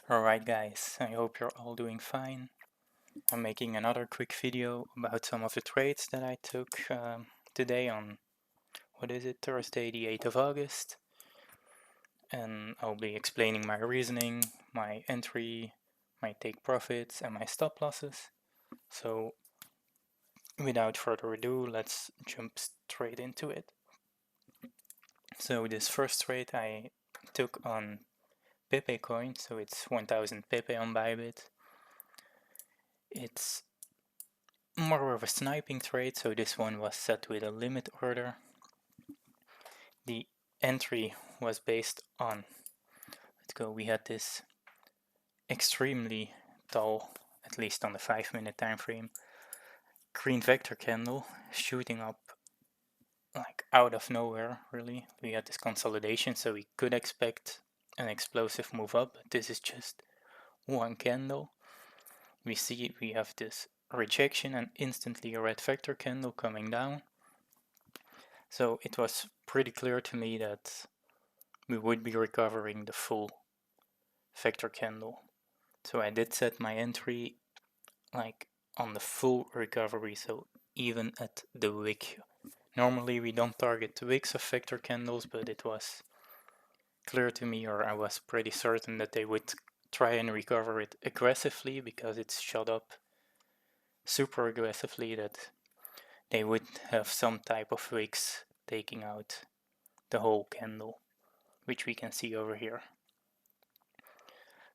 Alright guys, I hope you're all doing fine. I'm making another quick video about some of the trades that I took today on, Thursday the 8th of August. And I'll be explaining my reasoning, my entry, my take profits and my stop losses. So without further ado, let's jump straight into it. So this first trade I took on PEPE coin, so it's 1000 PEPE on Bybit. It's more of a sniping trade, so this one was set with a limit order. The entry was based on, we had this extremely tall, at least on the 5-minute time frame, green vector candle shooting up like out of nowhere, really. We had this consolidation, so we could expect an explosive move up, but this is just one candle. We have this rejection and instantly a red vector candle coming down. So it was pretty clear to me that we would be recovering the full vector candle. So I did set my entry like on the full recovery, so even at the wick. Normally we don't target the wicks of vector candles, but it was clear to me, or I was pretty certain, that they would try and recover it aggressively because it's shot up super aggressively, that they would have some type of wicks taking out the whole candle, which we can see over here.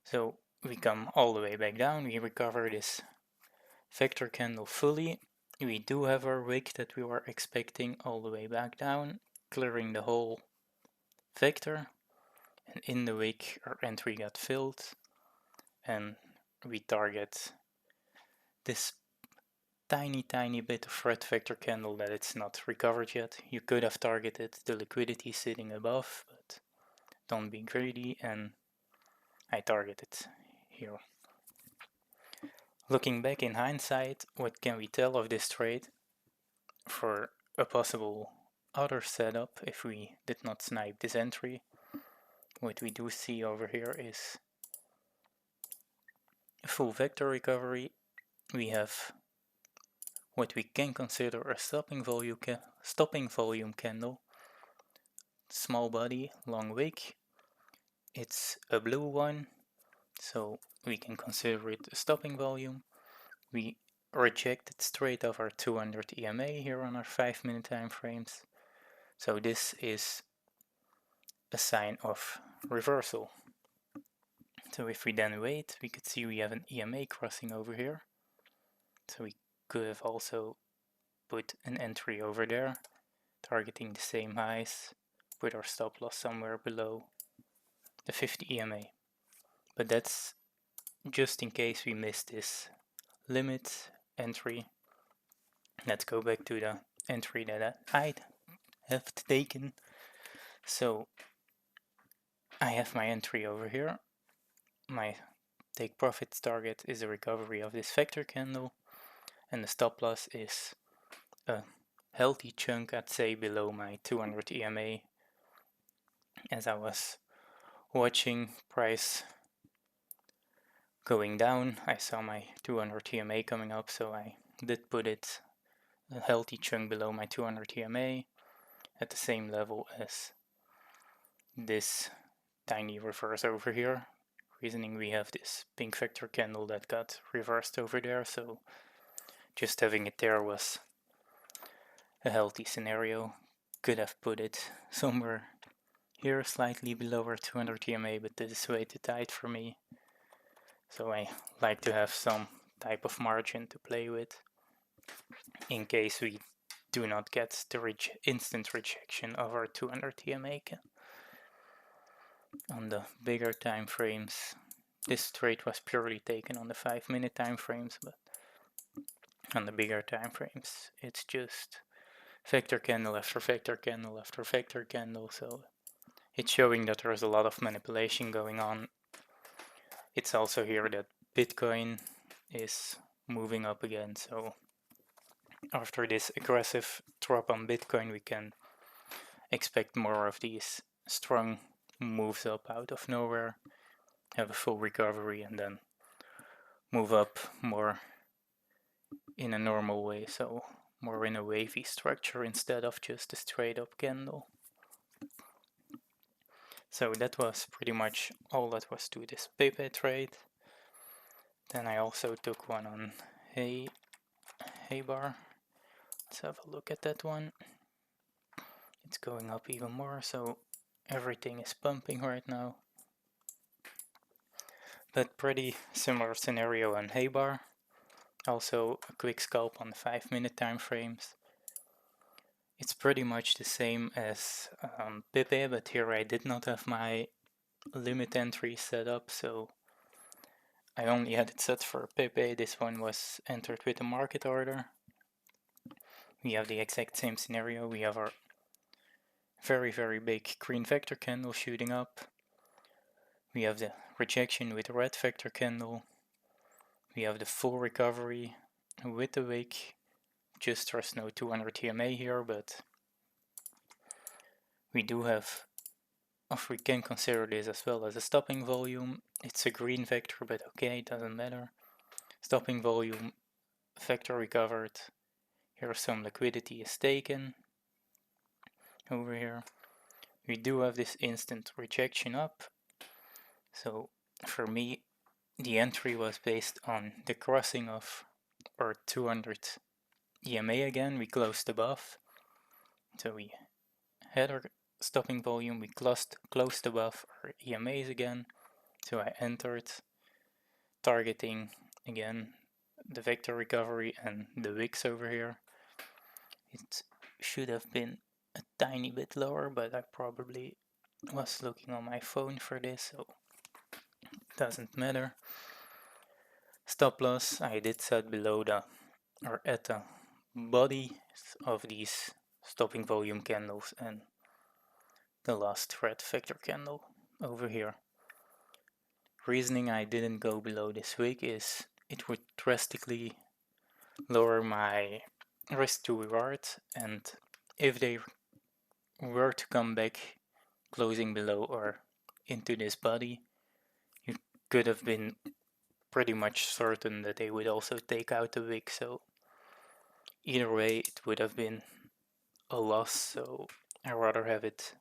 So we come all the way back down, we recover this vector candle fully. We do have our wick that we were expecting all the way back down, clearing the whole vector, and in the wick our entry got filled, and we target this tiny bit of red vector candle that it's not recovered yet. You could have targeted the liquidity sitting above, but don't be greedy, and I targeted here. Looking back in hindsight, what can we tell of this trade for a possible other setup if we did not snipe this entry? What we do see over here is a full vector recovery. We have what we can consider a stopping volume candle, small body, long wick. It's a blue one, so we can consider it a stopping volume. We rejected straight off our 200 EMA here on our 5-minute time frames, so this is a sign of reversal. So if we then wait, we could see we have an EMA crossing over here, so we could have also put an entry over there, targeting the same highs, put our stop loss somewhere below the 50 EMA. But that's just in case we miss this limit entry. Let's go back to the entry that I have taken. So I have my entry over here. My take profits target is a recovery of this vector candle, and the stop loss is a healthy chunk, I'd say, below my 200 EMA. As I was watching price going down, I saw my 200 EMA coming up, so I did put it a healthy chunk below my 200 EMA at the same level as this tiny reverse over here. Reasoning we have this pink vector candle that got reversed over there, so just having it there was a healthy scenario. Could have put it somewhere here, slightly below our 200 EMA, but this is way too tight for me. So I like to have some type of margin to play with in case we do not get the instant rejection of our 200 EMA. On the bigger time frames, this trade was purely taken on the 5-minute time frames, but on the bigger time frames, it's just vector candle after vector candle after vector candle, so it's showing that there's a lot of manipulation going on. It's also here that Bitcoin is moving up again, so after this aggressive drop on Bitcoin, we can expect more of these strong moves up out of nowhere. have a full recovery and then move up more in a normal way, so more in a wavy structure instead of just a straight up candle. So that was pretty much all that was to this PEPE trade. Then I also took one on HBAR. Let's have a look at that one. It's going up even more, so everything is pumping right now. But pretty similar scenario on HBAR. Also a quick scalp on the 5-minute time frames. It's pretty much the same as PEPE, but here I did not have my limit entry set up, so I only had it set for PEPE. This one was entered with a market order. We have the exact same scenario. We have our very big green vector candle shooting up. We have the rejection with the red vector candle. We have the full recovery with the wick. Just there's no 200 TMA here, but we do have, if we can consider this as well as a stopping volume. It's a green vector, but okay, it doesn't matter. Stopping volume, vector recovered. Here some liquidity is taken over here. We do have this instant rejection up. So for me, the entry was based on the crossing of our 200 EMA again. We closed above. So we had our stopping volume. We closed above our EMAs again. So I entered, targeting again the vector recovery and the wicks over here. It should have been a tiny bit lower, but I probably was looking on my phone for this, so it doesn't matter. Stop loss I did set below the, or at the body of these stopping volume candles and the last red vector candle over here. Reasoning I didn't go below this wick is it would drastically lower my risk to reward, and if they were to come back closing below or into this body, you could have been pretty much certain that they would also take out the wick, so either way it would have been a loss, so I'd rather have it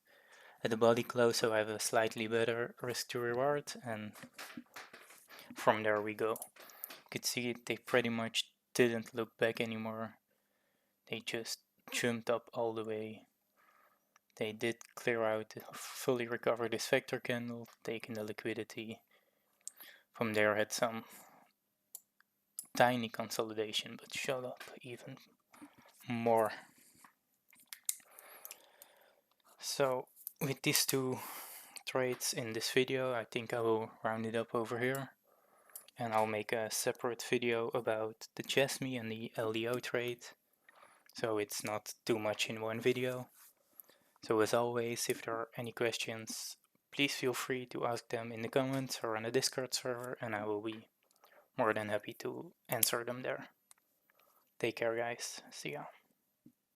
at the body close so I have a slightly better risk to reward, and from there we go. You could see they pretty much didn't look back anymore. They just jumped up all the way. They did clear out, fully recover this vector candle, taking the liquidity. From there had some tiny consolidation, but shot up even more. So with these two trades in this video, I think I will round it up over here. And I'll make a separate video about the Chesme and the LDO trade, so it's not too much in one video. So as always, if there are any questions, please feel free to ask them in the comments or on the Discord server, and I will be more than happy to answer them there. Take care guys, see ya.